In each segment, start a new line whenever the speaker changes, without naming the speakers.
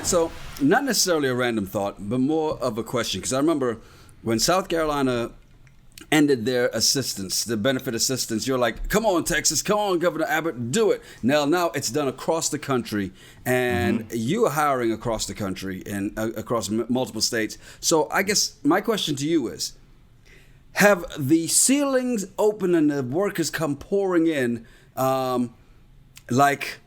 So, not necessarily a random thought, but more of a question. Because I remember when South Carolina ended their assistance, the benefit assistance, you're like, come on, Texas, come on, Governor Abbott, do it. Now it's done across the country, and you are hiring across the country and across multiple states. So I guess my question to you is, have the ceilings opened and the workers come pouring in like...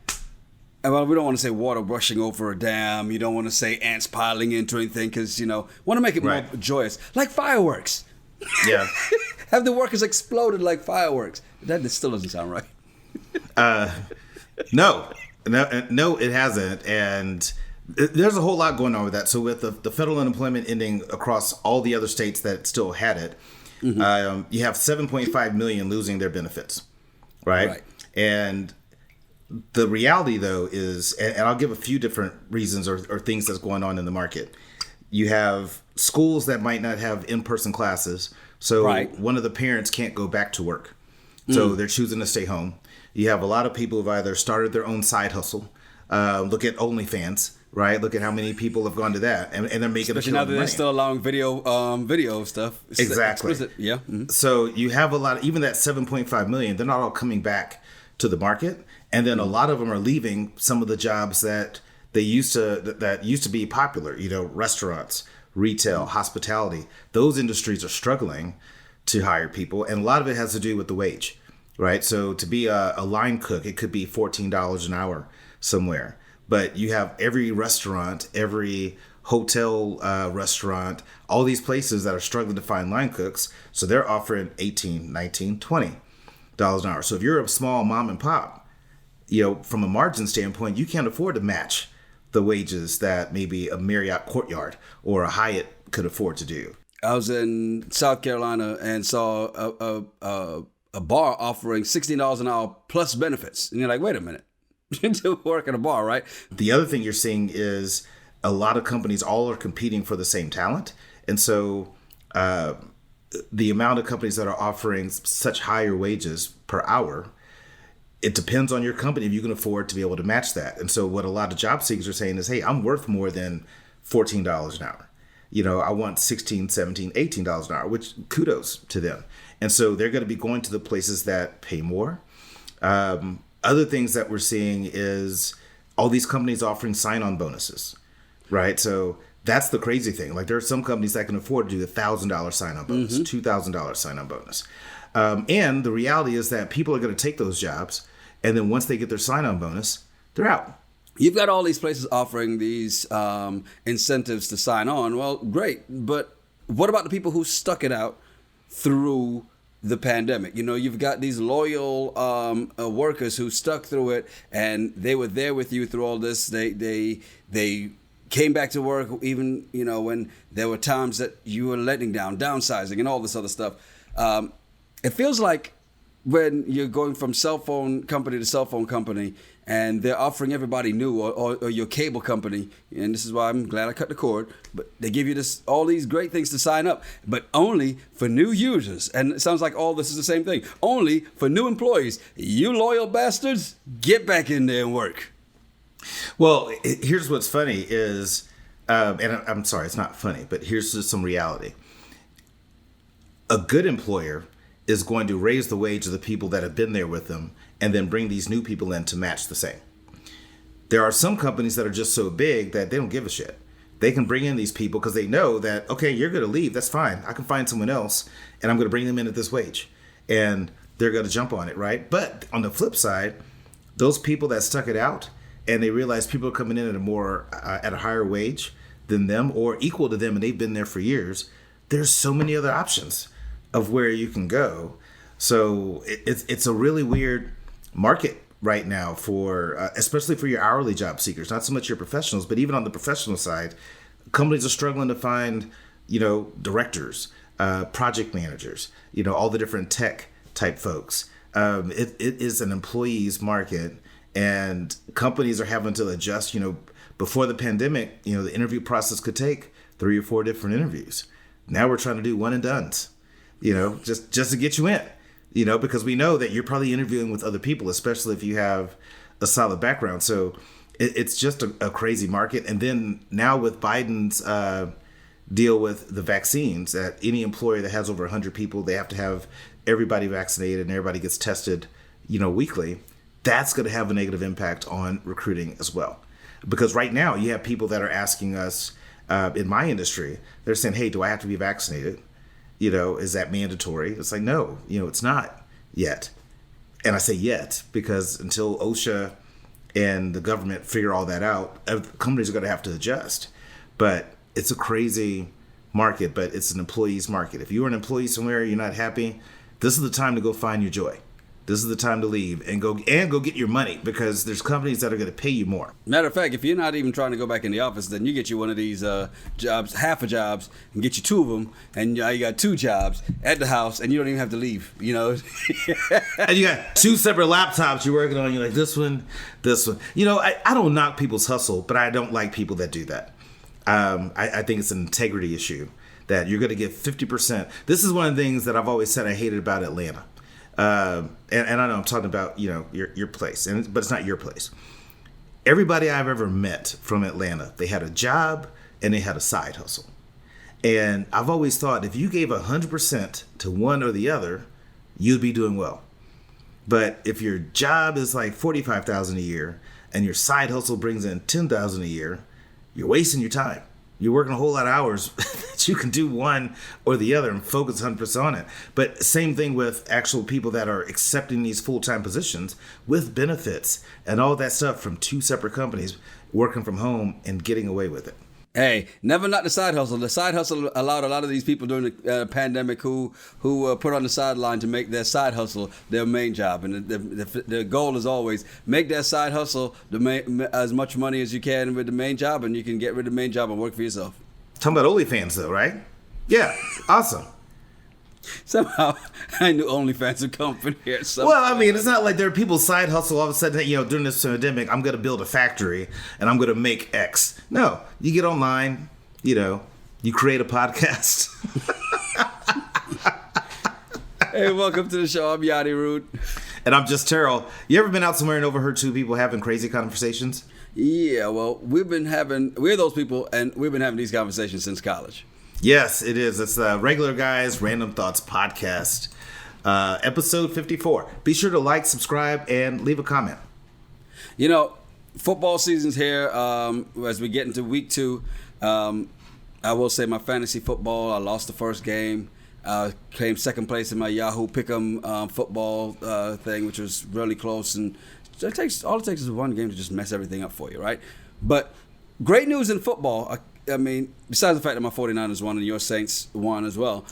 Well, we don't want to say water rushing over a dam. You don't want to say ants piling into anything because, want to make it more joyous. Like fireworks.
Yeah.
Have the workers exploded like fireworks? That still doesn't sound right.
No, it hasn't. And there's a whole lot going on with that. So with the federal unemployment ending across all the other states that still had it, you have 7.5 million losing their benefits, right? And the reality, though, is, and I'll give a few different reasons or things that's going on in the market. You have schools that might not have in-person classes. So one of the parents can't go back to work. So they're choosing to stay home. You have a lot of people who've either started their own side hustle. Look at OnlyFans, right? Look at how many people have gone to that. And they're making
Especially now that they're still allowing video stuff.
Exactly.
Explicit. Yeah.
So you have a lot, even that 7.5 million, they're not all coming back to the market. And then a lot of them are leaving some of the jobs that used to be popular, restaurants, retail, hospitality. Those industries are struggling to hire people. And a lot of it has to do with the wage, right? So to be a line cook, it could be $14 an hour somewhere. But you have every restaurant, every hotel restaurant, all these places that are struggling to find line cooks. So they're offering $18, $19, $20 an hour. So if you're a small mom and pop, from a margin standpoint, you can't afford to match the wages that maybe a Marriott Courtyard or a Hyatt could afford to do.
I was in South Carolina and saw a bar offering $16 an hour plus benefits. And you're like, wait a minute, you do work at a bar, right?
The other thing you're seeing is a lot of companies all are competing for the same talent. And so the amount of companies that are offering such higher wages per hour, it depends on your company if you can afford to be able to match that. And so what a lot of job seekers are saying is, hey, I'm worth more than $14 an hour. I want $16, $17, $18 an hour, which kudos to them. And so they're going to be going to the places that pay more. Other things that we're seeing is all these companies offering sign-on bonuses, right? So that's the crazy thing. Like there are some companies that can afford to do $1,000 sign-on bonus, $2,000 sign-on bonus. And the reality is that people are going to take those jobs. And then once they get their sign-on bonus, they're out.
You've got all these places offering these incentives to sign on. Well, great. But what about the people who stuck it out through the pandemic? You've got these loyal workers who stuck through it, and they were there with you through all this. They came back to work even, when there were times that you were letting down, downsizing, and all this other stuff. It feels like when you're going from cell phone company to cell phone company and they're offering everybody new or your cable company, and this is why I'm glad I cut the cord, but they give you all these great things to sign up, but only for new users. And it sounds like all this is the same thing. Only for new employees. You loyal bastards, get back in there and work.
Well, here's what's funny is, and I'm sorry, it's not funny, but here's just some reality. A good employer is going to raise the wage of the people that have been there with them and then bring these new people in to match the same. There are some companies that are just so big that they don't give a shit. They can bring in these people because they know that, okay, you're going to leave. That's fine. I can find someone else and I'm going to bring them in at this wage. And they're going to jump on it, right? But on the flip side, those people that stuck it out and they realize people are coming in at a higher wage than them or equal to them and they've been there for years, there's so many other options of where you can go. So it's a really weird market right now for, especially for your hourly job seekers, not so much your professionals, but even on the professional side, companies are struggling to find, directors, project managers, all the different tech type folks. It is an employee's market and companies are having to adjust, before the pandemic, the interview process could take 3 or 4 different interviews. Now we're trying to do one and dones. Just to get you in, because we know that you're probably interviewing with other people, especially if you have a solid background. So It's just a crazy market. And then now with Biden's deal with the vaccines, that any employer that has over 100 people, they have to have everybody vaccinated and everybody gets tested, weekly. That's going to have a negative impact on recruiting as well. Because right now you have people that are asking us in my industry, they're saying, hey, do I have to be vaccinated? Is that mandatory? It's like, no, it's not yet. And I say yet because until OSHA and the government figure all that out, companies are going to have to adjust. But it's a crazy market, but it's an employee's market. If you're an employee somewhere, you're not happy, this is the time to go find your joy. This is the time to leave and go get your money, because there's companies that are going to pay you more.
Matter of fact, if you're not even trying to go back in the office, then you get you one of these jobs, half a jobs, and get you two of them, and you got two jobs at the house, and you don't even have to leave.
And you got two separate laptops you're working on. You're like, this one. I don't knock people's hustle, but I don't like people that do that. I think it's an integrity issue that you're going to get 50%. This is one of the things that I've always said I hated about Atlanta. And I know I'm talking about, your place, but it's not your place. Everybody I've ever met from Atlanta, they had a job and they had a side hustle. And I've always thought if you gave 100% to one or the other, you'd be doing well. But if your job is like $45,000 a year and your side hustle brings in $10,000 a year, you're wasting your time. You're working a whole lot of hours that you can do one or the other and focus 100% on it. But same thing with actual people that are accepting these full-time positions with benefits and all that stuff from two separate companies, working from home and getting away with it.
Hey, never not the side hustle. The side hustle allowed a lot of these people during the pandemic who put on the sideline to make their side hustle their main job. And the goal is always make that side hustle as much money as you can with the main job, and you can get rid of the main job and work for yourself.
Talking about OnlyFans though, right? Yeah, awesome.
Somehow, I knew OnlyFans would come from here.
Well, I mean, it's not like there are people side hustle all of a sudden, during this pandemic, I'm going to build a factory and I'm going to make X. No, you get online, you create a podcast.
Hey, welcome to the show. I'm Yachty Root.
And I'm just Terrell. You ever been out somewhere and overheard two people having crazy conversations?
Yeah, well, we're those people, and we've been having these conversations since college.
Yes, it is. It's the Regular Guys Random Thoughts Podcast, episode 54. Be sure to like, subscribe, and leave a comment.
Football season's here. As we get into week 2, I will say my fantasy football, I lost the first game. Came second place in my Yahoo Pick'em football thing, which was really close. And all it takes is one game to just mess everything up for you, right? But great news in football. I mean, besides the fact that my 49ers won and your Saints won as well.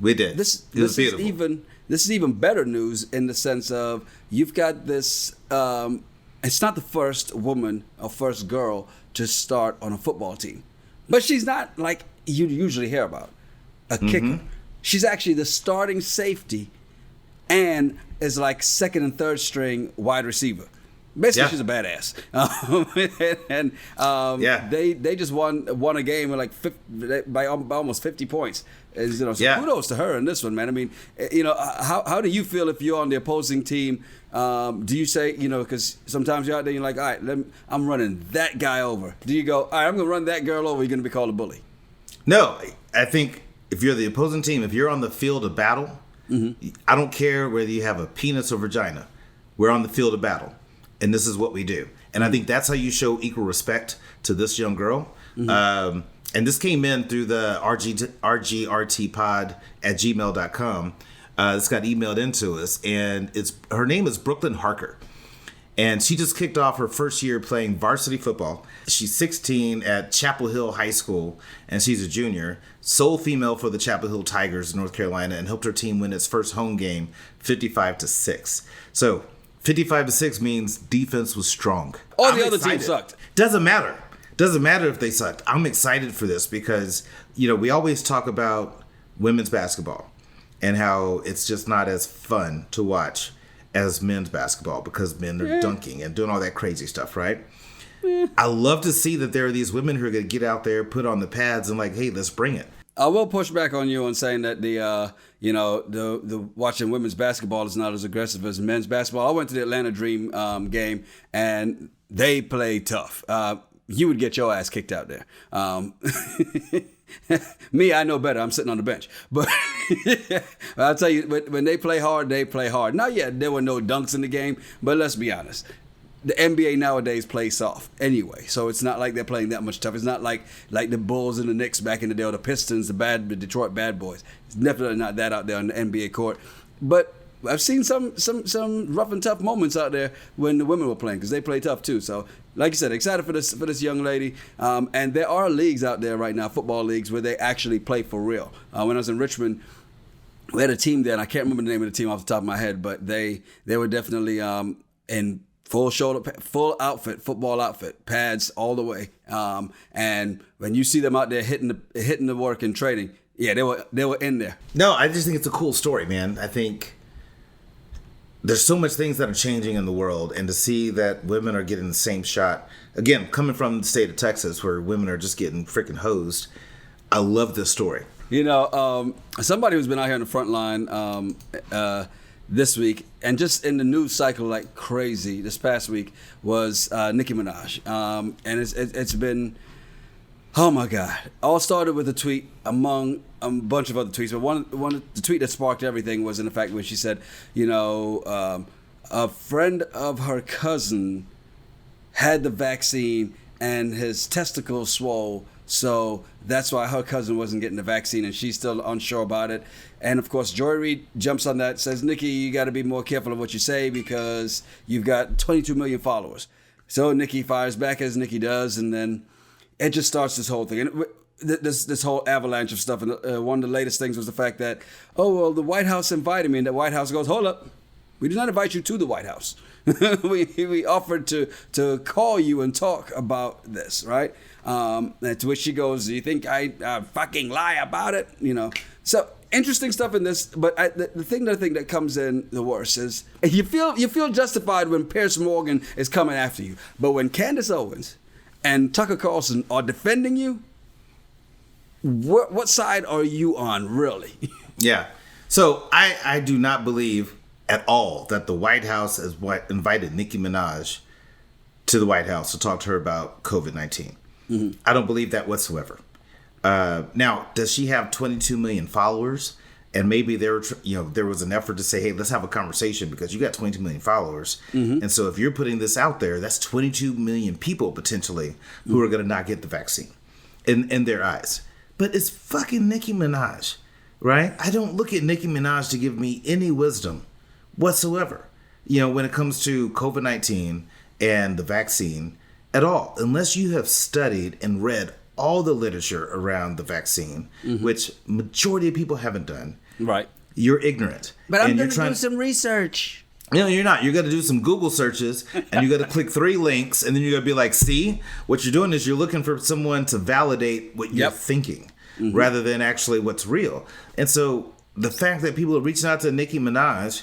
We did.
This
was beautiful.
This is even better news in the sense of you've got this. It's not the first woman or first girl to start on a football team, but she's not like you usually hear about, a kicker. She's actually the starting safety, and is like second and third string wide receiver. Basically, she's a badass. They just won a game with by almost 50 points. Kudos to her in this one, man. I mean, how do you feel if you're on the opposing team? Do you say, because sometimes you're out there, you're like, all right, I'm running that guy over. Do you go, all right, I'm going to run that girl over, you're going to be called a bully?
No, I think if you're the opposing team, if you're on the field of battle, I don't care whether you have a penis or vagina. We're on the field of battle. And this is what we do. And I think that's how you show equal respect to this young girl. And this came in through the rgrtpod at gmail.com. This got emailed into us. And her name is Brooklyn Harker. And she just kicked off her first year playing varsity football. She's 16 at Chapel Hill High School, and she's a junior. Sole female for the Chapel Hill Tigers in North Carolina, and helped her team win its first home game 55-6. So 55-6 means defense was strong.
All the other teams sucked.
Doesn't matter. Doesn't matter if they sucked. I'm excited for this because, we always talk about women's basketball and how it's just not as fun to watch as men's basketball because men are dunking and doing all that crazy stuff, right? I love to see that there are these women who are going to get out there, put on the pads, and hey, let's bring it.
I will push back on you on saying that the watching women's basketball is not as aggressive as men's basketball. I went to the Atlanta Dream game, and they play tough. You would get your ass kicked out there. Me, I know better. I'm sitting on the bench. But I'll tell you, when they play hard, they play hard. Now, yeah, there were no dunks in the game, but let's be honest. The NBA nowadays plays soft anyway, so it's not like they're playing that much tough. It's not like the Bulls and the Knicks back in the day, or the Pistons, the Detroit Bad Boys. It's definitely not that out there on the NBA court. But I've seen some rough and tough moments out there when the women were playing, because they play tough too. So, like you said, excited for this young lady. And there are leagues out there right now, football leagues, where they actually play for real. When I was in Richmond, we had a team there, and I can't remember the name of the team off the top of my head, but they were definitely in full shoulder, full outfit, football outfit, pads all the way. And when you see them out there hitting the work and training, yeah, they were in there.
No, I just think it's a cool story, man. I think there's so much things that are changing in the world, and to see that women are getting the same shot, again, coming from the state of Texas where women are just getting freaking hosed, I love this story.
You know, somebody who's been out here on the front line this week, and just in the news cycle like crazy this past week, was Nicki Minaj. And it's been, oh my God. All started with a tweet among a bunch of other tweets, but one the tweet that sparked everything was in the fact when she said, you know, a friend of her cousin had the vaccine and his testicles swole, so that's why her cousin wasn't getting the vaccine, and she's still unsure about it. And of course, Joy Reid jumps on that, says, Nicki, you got to be more careful of what you say because you've got 22 million followers. So Nicki fires back as Nicki does, and then it just starts this whole thing. And this whole avalanche of stuff. And one of the latest things was the fact that, oh, well, the White House invited me, and the White House goes, hold up. We did not invite you to the White House. we offered to call you and talk about this, right? And to which she goes, do you think I fucking lie about it? You know, so interesting stuff in this. But the thing that I think that comes in the worst is you feel justified when Piers Morgan is coming after you, but when Candace Owens and Tucker Carlson are defending you, what side are you on, really?
Yeah. So I do not believe at all that the White House has invited Nicki Minaj to the White House to talk to her about COVID-19. Mm-hmm. I don't believe that whatsoever. Now, does she have 22 million followers? And maybe there was an effort to say, hey, let's have a conversation because you got 22 million followers. Mm-hmm. And so if you're putting this out there, that's 22 million people potentially who are going to not get the vaccine in their eyes. But it's fucking Nicki Minaj, right? I don't look at Nicki Minaj to give me any wisdom whatsoever, when it comes to COVID-19 and the vaccine at all, unless you have studied and read all the literature around the vaccine, mm-hmm. which majority of people haven't done.
Right.
You're ignorant.
But I'm going to do some research.
No, you're not. You're going to do some Google searches, and you got to click 3 links, and then you're going to be like, see? What you're doing is you're looking for someone to validate what you're thinking, mm-hmm. rather than actually what's real. And so the fact that people are reaching out to Nicki Minaj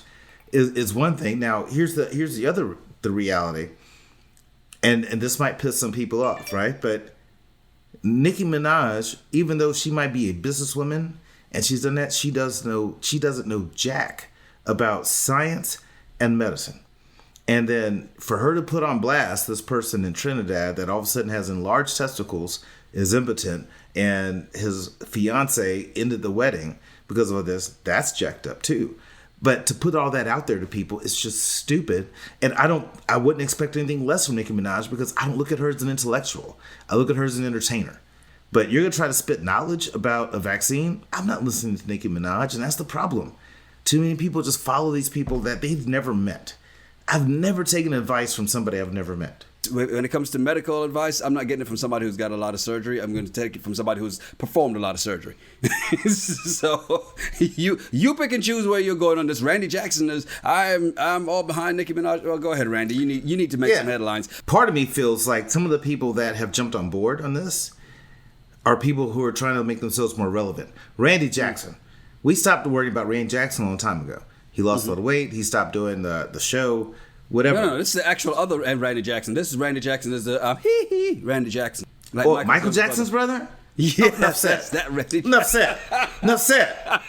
is one thing. Now, here's the reality, and this might piss some people off, right? But Nicki Minaj, even though she might be a businesswoman and she's done that, she doesn't know jack about science and medicine. And then for her to put on blast this person in Trinidad that all of a sudden has enlarged testicles, is impotent, and his fiance ended the wedding because of this, that's jacked up too. But to put all that out there to people, it's just stupid. And I wouldn't expect anything less from Nicki Minaj because I don't look at her as an intellectual. I look at her as an entertainer. But you're going to try to spit knowledge about a vaccine? I'm not listening to Nicki Minaj, and that's the problem. Too many people just follow these people that they've never met. I've never taken advice from somebody I've never met.
When it comes to medical advice, I'm not getting it from somebody who's got a lot of surgery. I'm going to take it from somebody who's performed a lot of surgery. So you pick and choose where you're going on this. Randy Jackson is, I'm all behind Nicki Minaj. Well, go ahead, Randy. You need to make some headlines.
Part of me feels like some of the people that have jumped on board on this are people who are trying to make themselves more relevant. Randy Jackson. We stopped worrying about Randy Jackson a long time ago. He lost a lot of weight. He stopped doing the show. Whatever.
No, this is the actual other Randy Jackson. This is Randy Jackson. This is Randy Jackson.
Like Michael Jackson's brother?
Yeah, enough said. That Randy.
Enough said.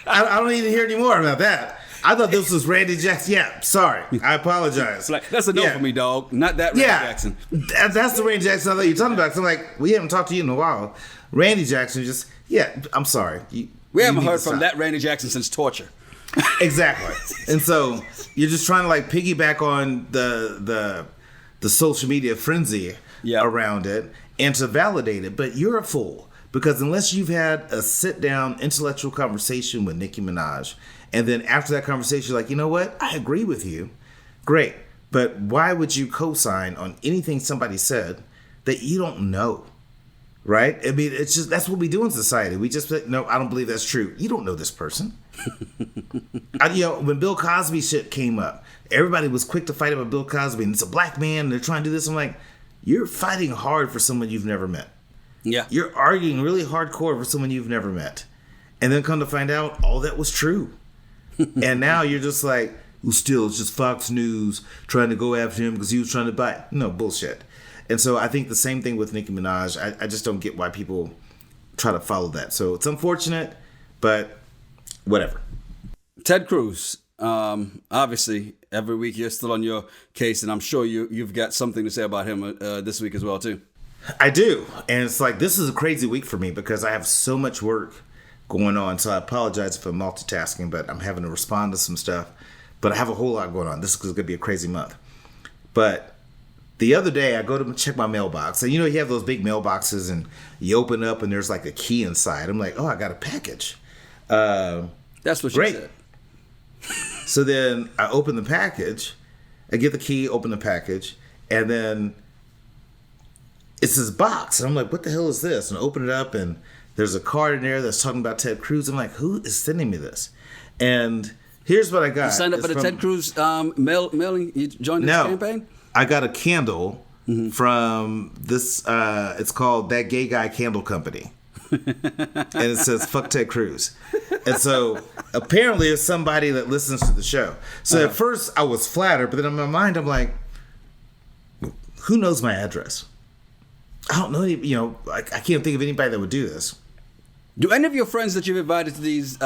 I don't need to hear any more about that. I thought this was Randy Jackson. Yeah, sorry. I apologize.
Like, that's a no for me, dog. Not that Randy Jackson.
That's the Randy Jackson I thought you were talking about. So I'm like, we haven't talked to you in a while. Randy Jackson just, I'm sorry.
We haven't heard from that Randy Jackson since Torture.
Exactly. And so you're just trying to like piggyback on the social media frenzy around it and to validate it. But you're a fool. Because unless you've had a sit-down intellectual conversation with Nicki Minaj, and then after that conversation, you're like, you know what? I agree with you. Great. But why would you co-sign on anything somebody said that you don't know? Right? I mean, it's just, that's what we do in society. We just say, no, I don't believe that's true. You don't know this person. When Bill Cosby shit came up, everybody was quick to fight about Bill Cosby, and it's a black man, and they're trying to do this. I'm like, you're fighting hard for someone you've never met.
Yeah.
You're arguing really hardcore for someone you've never met. And then come to find out all that was true. And now you're just like, well, still, it's just Fox News trying to go after him because he was trying to buy. No, bullshit. And so I think the same thing with Nicki Minaj. I just don't get why people try to follow that. So it's unfortunate, but whatever.
Ted Cruz. Obviously, every week you're still on your case, and I'm sure you've got something to say about him this week as well, too.
I do. And it's like, this is a crazy week for me because I have so much work going on. So I apologize if I'm multitasking, but I'm having to respond to some stuff. But I have a whole lot going on. This is going to be a crazy month. But the other day, I go to check my mailbox. And you have those big mailboxes and you open up and there's like a key inside. I'm like, oh, I got a package.
That's what she said.
So then I open the package. I get the key, open the package. And then it's this box. And I'm like, what the hell is this? And I open it up and there's a card in there that's talking about Ted Cruz. I'm like, who is sending me this? And here's what I got.
You signed up for the Ted Cruz mailing? You joined this campaign?
I got a candle from this, it's called That Gay Guy Candle Company. And it says, fuck Ted Cruz. And so apparently it's somebody that listens to the show. So at first I was flattered, but then in my mind I'm like, who knows my address? I don't know I can't think of anybody that would do this.
Do any of your friends that you've invited to these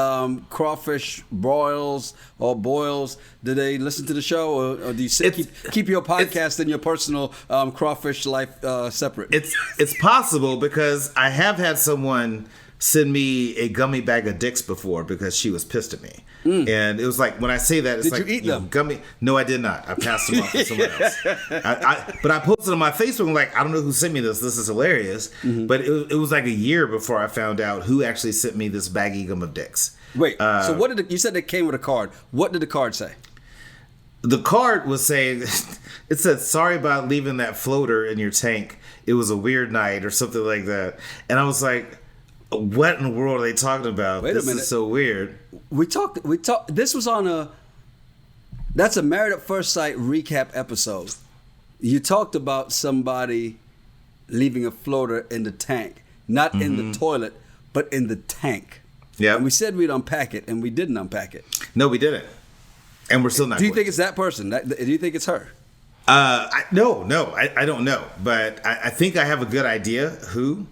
crawfish broils or boils, do they listen to the show, or do you keep your podcast and your personal crawfish life separate?
It's possible because I have had someone send me a gummy bag of dicks before because she was pissed at me. And it was like, when I say that, it's
did you eat them?
Gummy. No, I did not. I passed them off to someone else. But I posted on my Facebook, like, I don't know who sent me this. This is hilarious. But it was like a year before I found out who actually sent me this baggy gum of dicks.
Wait, so what did you said it came with a card. What did the card say?
The card was saying, it said, sorry about leaving that floater in your tank. It was a weird night or something like that. And I was like, what in the world are they talking about?
Wait a minute.
This is so weird.
We talked. This was on that's a Married at First Sight recap episode. You talked about somebody leaving a floater in the tank, not in the toilet, but in the tank.
Yeah.
And we said we'd unpack it, and we didn't unpack it.
No, we didn't. And we're still not.
Do you think it's that person? Do you think it's her?
No, I don't know. But I think I have a good idea who.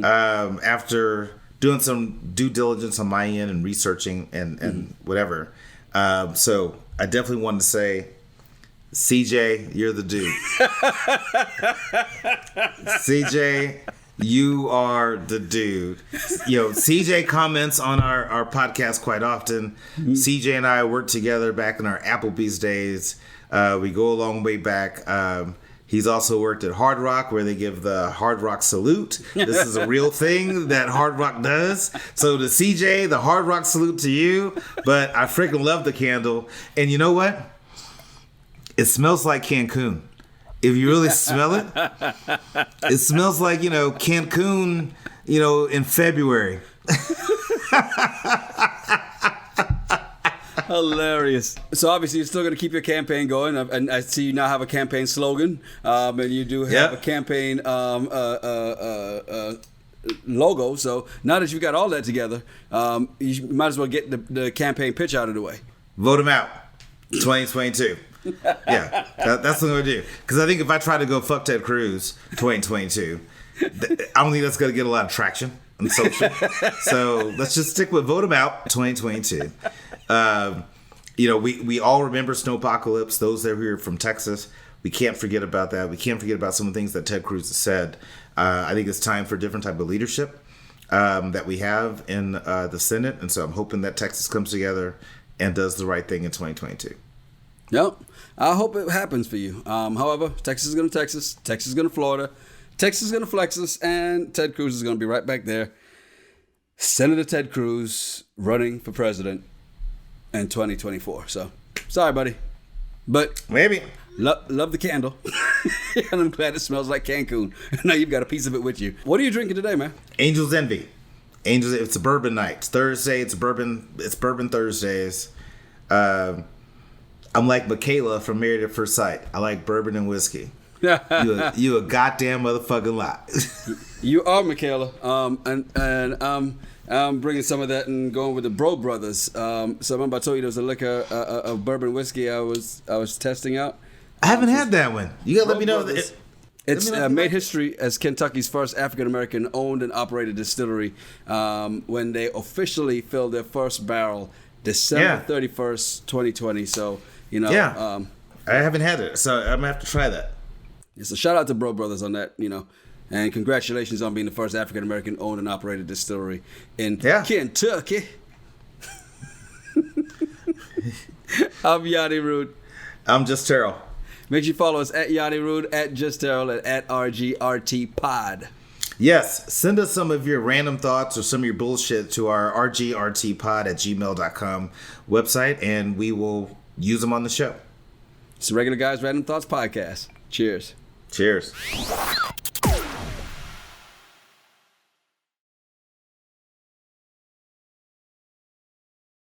After doing some due diligence on my end and researching and whatever. So I definitely wanted to say, CJ, you're the dude. CJ, you are the dude. CJ comments on our podcast quite often. CJ and I worked together back in our Applebee's days. We go a long way back. He's also worked at Hard Rock, where they give the Hard Rock salute. This is a real thing that Hard Rock does. So to CJ, the Hard Rock salute to you. But I freaking love the candle. And you know what? It smells like Cancun. If you really smell it, it smells like, Cancun, in February.
Hilarious. So obviously you're still going to keep your campaign going, and I see you now have a campaign slogan, and you do have a campaign logo. So now that you've got all that together, you might as well get the campaign pitch out of the way.
Vote him out, 2022. Yeah, that's what I'm going to do. Because I think if I try to go fuck Ted Cruz 2022, I don't think that's going to get a lot of traction on social. So let's just stick with vote him out 2022. we all remember Snowpocalypse. Those that are here from Texas, we can't forget about that. We can't forget about some of the things that Ted Cruz has said. I think it's time for a different type of leadership that we have in the Senate. And so I'm hoping that Texas comes together and does the right thing in 2022.
Yep. I hope it happens for you. However, Texas is going to Texas. Texas is going to Florida. Texas is going to flex us. And Ted Cruz is going to be right back there. Senator Ted Cruz running for president in 2024. So, sorry, buddy. But
maybe.
Love the candle. And I'm glad it smells like Cancun. Now you've got a piece of it with you. What are you drinking today, man?
Angel's Envy. It's a bourbon night. It's Thursday. It's bourbon Thursdays. I'm like Michaela from Married at First Sight. I like bourbon and whiskey. You a goddamn motherfucking lie.
You are, Michaela. And I'm bringing some of that and going with the Bro Brothers. So remember I told you there was a liquor of bourbon whiskey I was testing out.
I haven't had that one. You gotta let me know
that it's made history as Kentucky's first African-American owned and operated distillery when they officially filled their first barrel December 31st, 2020. So,
I haven't had it, so I'm gonna have to try that.
So shout out to Bro Brothers on that, and congratulations on being the first African-American owned and operated distillery in Kentucky. I'm Yachty Rude.
I'm Just Terrell.
Make sure you follow us at Yachty Rude, at Just Terrell, and at RGRT Pod.
Yes, send us some of your random thoughts or some of your bullshit to our rgrtpod@gmail.com website, and we will use them on the show.
It's the Regular Guys Random Thoughts Podcast. Cheers.
Cheers.